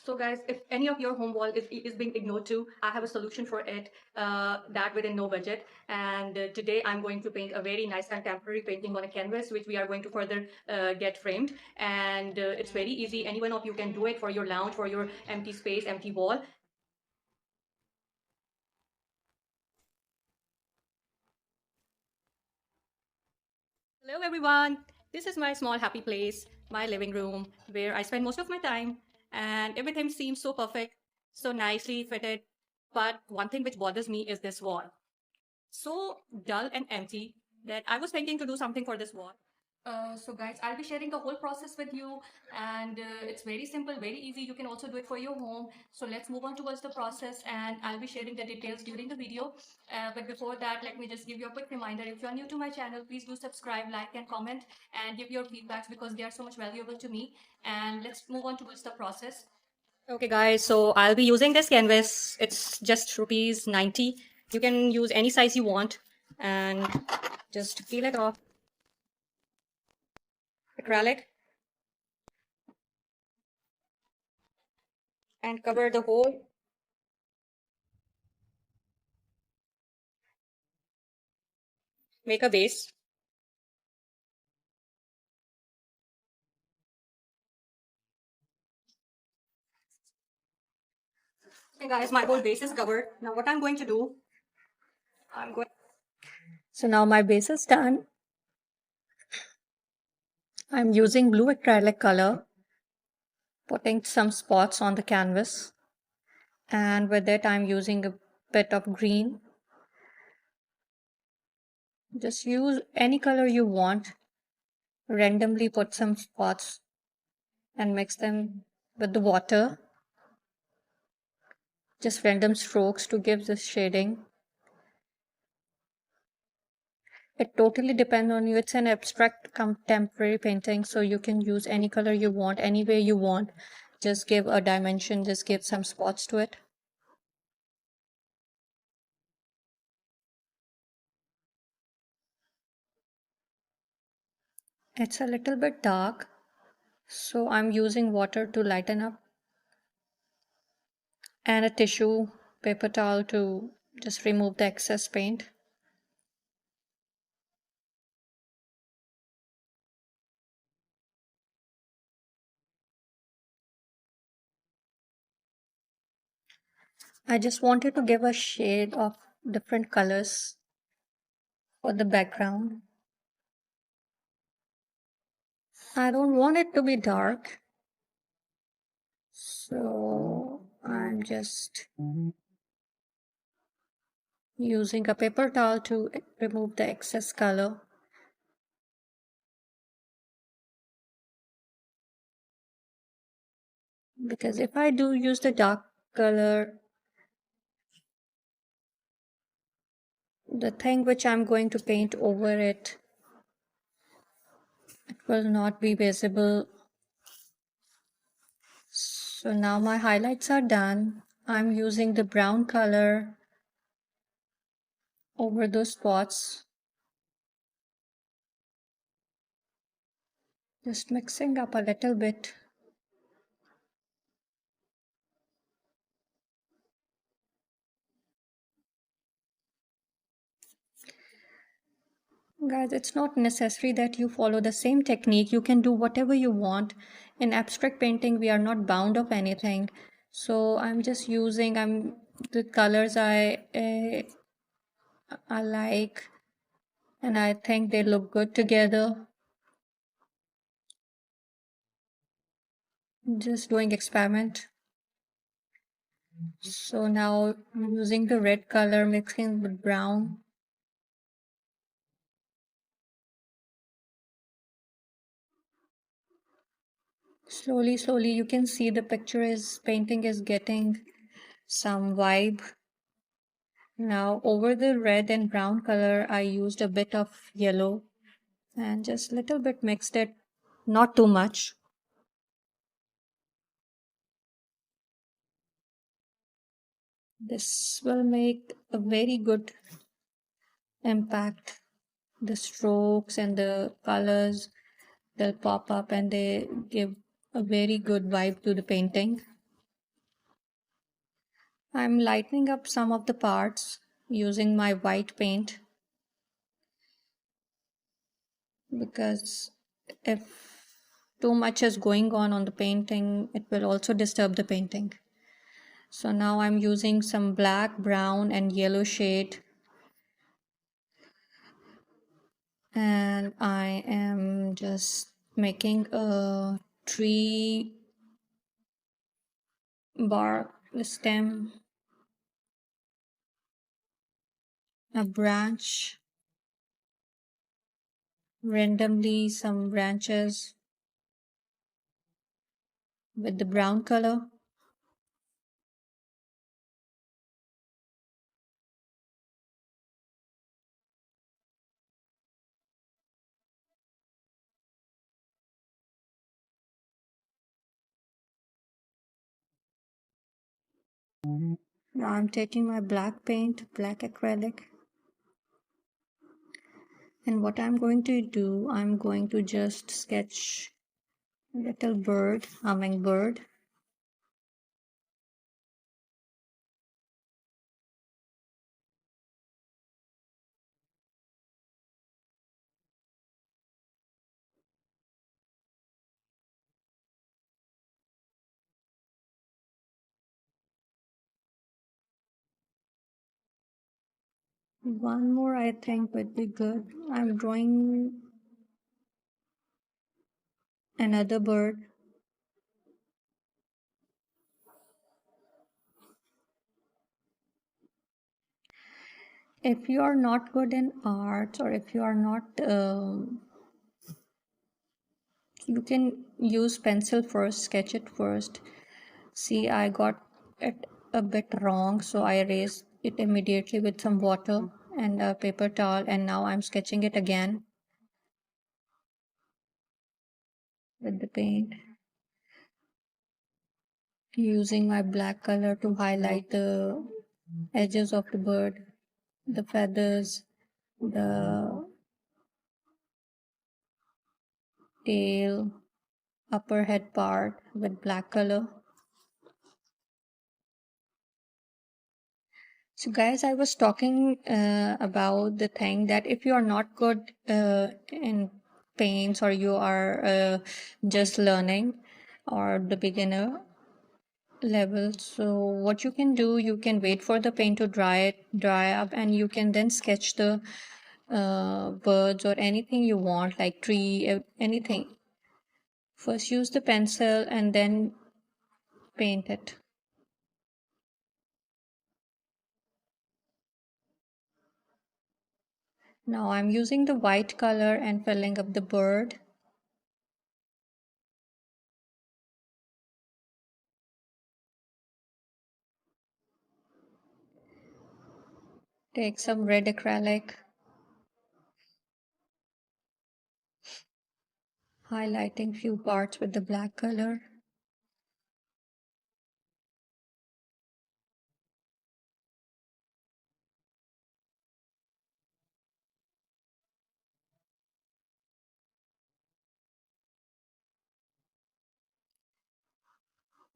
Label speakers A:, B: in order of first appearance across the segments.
A: So guys, if any of your home wall is being ignored too, I have a solution for it, that within no budget. And today I'm going to paint a very nice contemporary painting on a canvas, which we are going to further get framed. And it's very easy. Any one of you can do it for your lounge, for your empty space, empty wall. Hello everyone. This is my small happy place, my living room, where I spend most of my time, and everything seems so perfect, so nicely fitted. But one thing which bothers me is this wall. So dull and empty that I was thinking to do something for this wall. So guys, I'll be sharing the whole process with you, and it's very simple, very easy. You can also do it for your home. So let's move on towards the process, and I'll be sharing the details during the video. But before that, let me just give you a quick reminder. If you are new to my channel, please do subscribe, like, and comment, and give your feedbacks because they are so much valuable to me. And let's move on towards the process. Okay guys, so I'll be using this canvas. It's just rupees 90. You can use any size you want and just peel it off. Acrylic and cover the whole. Make a base. Okay guys, my whole base is covered. Now what I'm going to do, I'm going So now my base is done. I'm using blue acrylic color, putting some spots on the canvas. And with it, I'm using a bit of green. Just use any color you want. Randomly put some spots and mix them with the water. Just random strokes to give this shading. It totally depends on you. It's an abstract contemporary painting, so you can use any color you want, any way you want. Just give a dimension, just give some spots to it. It's a little bit dark, so I'm using water to lighten up and a tissue paper towel to just remove the excess paint. I just wanted to give a shade of different colors for the background. I don't want it to be dark, so I'm just using a paper towel to remove the excess color. Because if I do use the dark color, the thing which I'm going to paint over it, it will not be visible. So now my highlights are done. I'm using the brown color over those spots. Just mixing up a little bit. Guys, it's not necessary that you follow the same technique. You can do whatever you want. In abstract painting, we are not bound of anything. So I'm just using the colors I like, and I think they look good together. Just doing experiment. So now I'm using the red color mixing with brown. Slowly you can see the painting is getting some vibe. Now over the red and brown color I used a bit of yellow and just little bit mixed it, not too much. This will make a very good impact. The strokes and the colors, they'll pop up and they give a very good vibe to the painting. I'm lightening up some of the parts using my white paint because if too much is going on the painting, it will also disturb the painting. So now I'm using some black, brown, and yellow shade, and I am just making a tree bark stem, a branch, randomly some branches with the brown color. Now I'm taking my black paint, black acrylic, and what I'm going to do, I'm going to just sketch a little bird, hummingbird. One more I think would be good. I'm drawing another bird. If you are not good in arts, or if you are not, you can use pencil first, sketch it first. See, I got it a bit wrong, so I erased it immediately with some water and a paper towel, and now I'm sketching it again with the paint, using my black color to highlight the edges of the bird, the feathers, the tail, upper head part with black color. So, guys, I was talking about the thing that if you are not good in paints, or you are just learning, or the beginner level, so what you can do, you can wait for the paint to dry up, and you can then sketch the birds or anything you want, like tree, anything. First use the pencil and then paint it. Now I'm using the white color and filling up the bird. Take some red acrylic, highlighting few parts with the black color.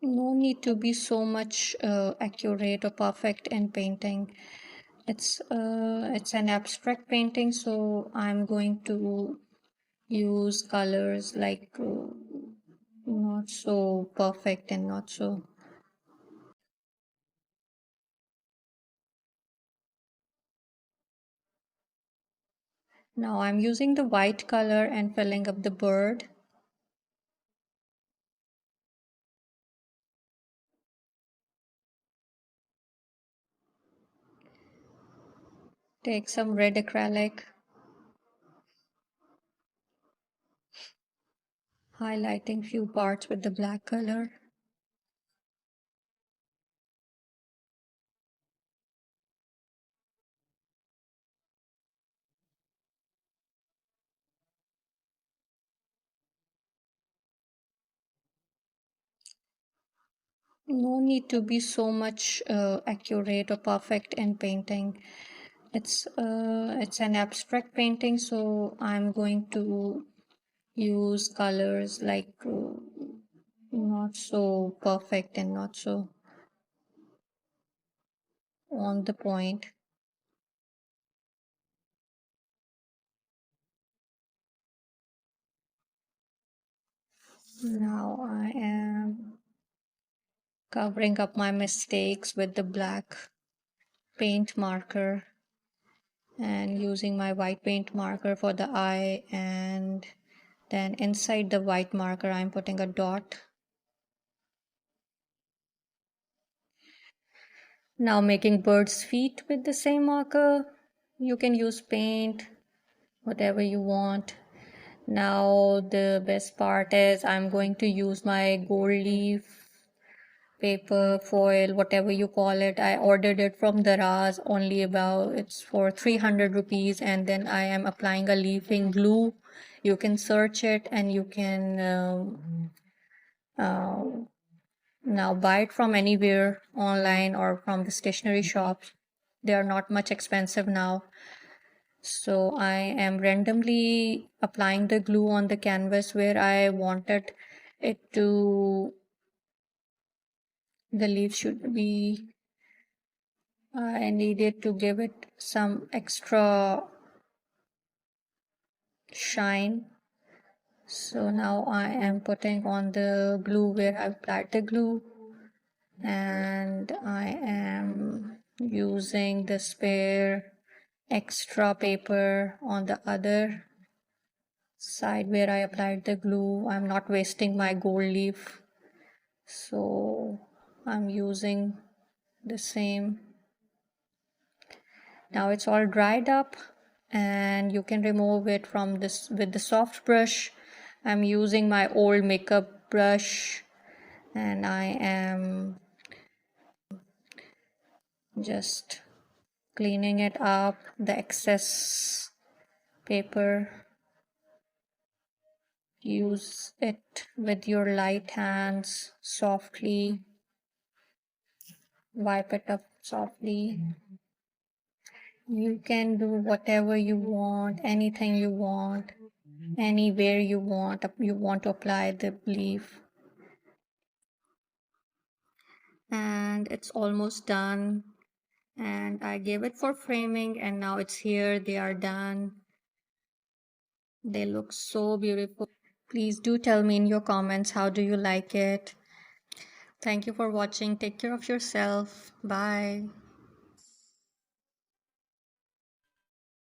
A: No need to be so much accurate or perfect in painting. It's an abstract painting, so I'm going to use colors like not so perfect and not so. Now I'm using the white color and filling up the bird. Take some red acrylic, highlighting few parts with the black color. No need to be so much accurate or perfect in painting. It's an abstract painting, so I'm going to use colors like not so perfect and not so. on the point. Now I am covering up my mistakes with the black paint marker and using my white paint marker for the eye, and then inside the white marker I'm putting a dot. Now making bird's feet with the same marker. You can use paint, whatever you want. Now the best part is I'm going to use my gold leaf paper, foil, whatever you call it. I ordered it from Daraz, only about it's for 300 rupees, and then I am applying a leafing glue. You can search it and you can uh, now buy it from anywhere online or from the stationery shops. They are not much expensive now. So I am randomly applying the glue on the canvas where I wanted it to, the leaf should be, I needed to give it some extra shine. So now I am putting on the glue where I applied the glue, and I am using the spare extra paper on the other side where I applied the glue. I'm not wasting my gold leaf, so I'm using the same. Now it's all dried up and you can remove it from this with the soft brush. I'm using my old makeup brush and I am just cleaning it up, the excess paper. Use it with your light hands softly, wipe it up softly. You can do whatever you want, anything you want, anywhere you want to apply the leaf. And it's almost done, and I gave it for framing, and now it's here. They are done. They look so beautiful. Please do tell me in your comments how do you like it. Thank you for watching. Take care of yourself. Bye.